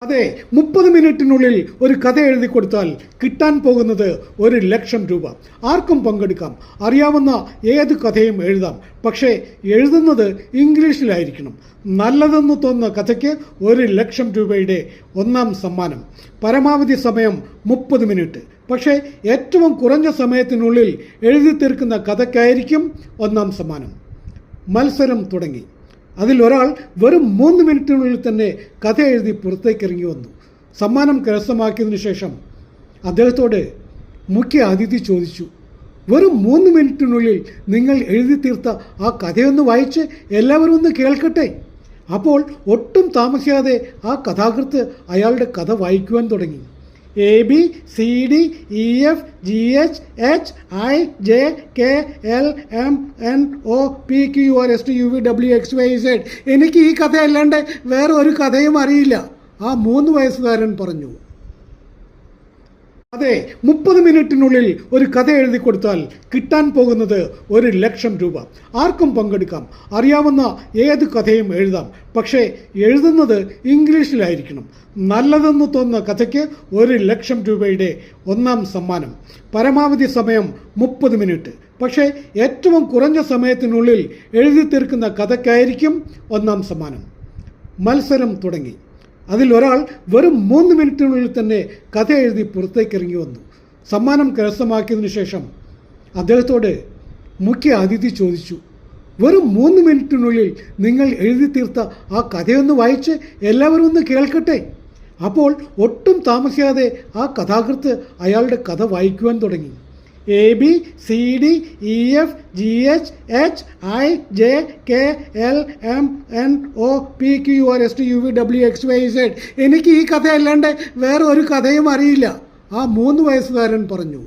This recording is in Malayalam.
അതെ, 30 മിനിറ്റിനുള്ളിൽ ഒരു കഥ എഴുതി കൊടുത്താൽ കിട്ടാൻ പോകുന്നത് 1,00,000 രൂപ. ആർക്കും പങ്കെടുക്കാം. അറിയാവുന്ന ഏത് കഥയും എഴുതാം. പക്ഷേ എഴുതുന്നത് ഇംഗ്ലീഷിലായിരിക്കണം. നല്ലതെന്ന് തോന്നുന്ന കഥയ്ക്ക് 1,00,000 രൂപയുടെ ഒന്നാം സമ്മാനം. പരമാവധി സമയം 30 മിനിറ്റ്. പക്ഷേ ഏറ്റവും കുറഞ്ഞ സമയത്തിനുള്ളിൽ എഴുതി തീർക്കുന്ന കഥയ്ക്കായിരിക്കും ഒന്നാം സമ്മാനം. മത്സരം തുടങ്ങി. അതിലൊരാൾ വെറും 3 മിനിറ്റിനുള്ളിൽ തന്നെ കഥ എഴുതി പുറത്തേക്ക് ഇറങ്ങി വന്നു. സമ്മാനം കരസ്ഥമാക്കിയതിനു ശേഷം അദ്ദേഹത്തോട് മുഖ്യ അതിഥി ചോദിച്ചു, വെറും 3 മിനിറ്റിനുള്ളിൽ നിങ്ങൾ എഴുതി തീർത്ത ആ കഥയൊന്ന് വായിച്ച് എല്ലാവരും ഒന്ന് കേൾക്കട്ടെ. അപ്പോൾ ഒട്ടും താമസിയാതെ ആ കഥാകൃത്ത് അയാളുടെ കഥ വായിക്കുവാൻ തുടങ്ങി. ABCDEFGHIJKLMNOPQRSTUVWXYZ. എനിക്ക് ഈ കഥ അല്ലാണ്ട് വേറെ ഒരു കഥയും അറിയില്ല, ആ 3 വയസ്സുകാരൻ പറഞ്ഞു. അതെ, 30 മിനിറ്റിനുള്ളിൽ ഒരു കഥ എഴുതി കൊടുത്താൽ കിട്ടാൻ പോകുന്നത് 1,00,000 രൂപ. ആർക്കും പങ്കെടുക്കാം. അറിയാവുന്ന ഏത് കഥയും എഴുതാം. പക്ഷേ എഴുതുന്നത് ഇംഗ്ലീഷിലായിരിക്കണം. നല്ലതെന്ന് തോന്നുന്ന കഥയ്ക്ക് 1,00,000 രൂപയുടെ ഒന്നാം സമ്മാനം. പരമാവധി സമയം 30 മിനിറ്റ്. പക്ഷേ ഏറ്റവും കുറഞ്ഞ സമയത്തിനുള്ളിൽ എഴുതി തീർക്കുന്ന കഥയ്ക്കായിരിക്കും ഒന്നാം സമ്മാനം. മത്സരം തുടങ്ങി. അതിലൊരാൾ വെറും 3 മിനിറ്റിനുള്ളിൽ തന്നെ കഥ എഴുതി പുറത്തേക്ക് ഇറങ്ങി വന്നു. സമ്മാനം കരസ്ഥമാക്കിയതിനു ശേഷം അദ്ദേഹത്തോട് മുഖ്യ അതിഥി ചോദിച്ചു, വെറും 3 മിനിറ്റിനുള്ളിൽ നിങ്ങൾ എഴുതി തീർത്ത ആ കഥയൊന്ന് വായിച്ച് എല്ലാവരും ഒന്ന് കേൾക്കട്ടെ. അപ്പോൾ ഒട്ടും താമസിയാതെ ആ കഥാകൃത്ത് അയാളുടെ കഥ വായിക്കുവാൻ തുടങ്ങി. ABCDEFGHIJKLMNOPQRSTUVWXYZ. എനിക്ക് ഈ കഥ അല്ലാണ്ട് വേറെ ഒരു കഥയും അറിയില്ല, ആ 3 വയസ്സുകാരൻ പറഞ്ഞു.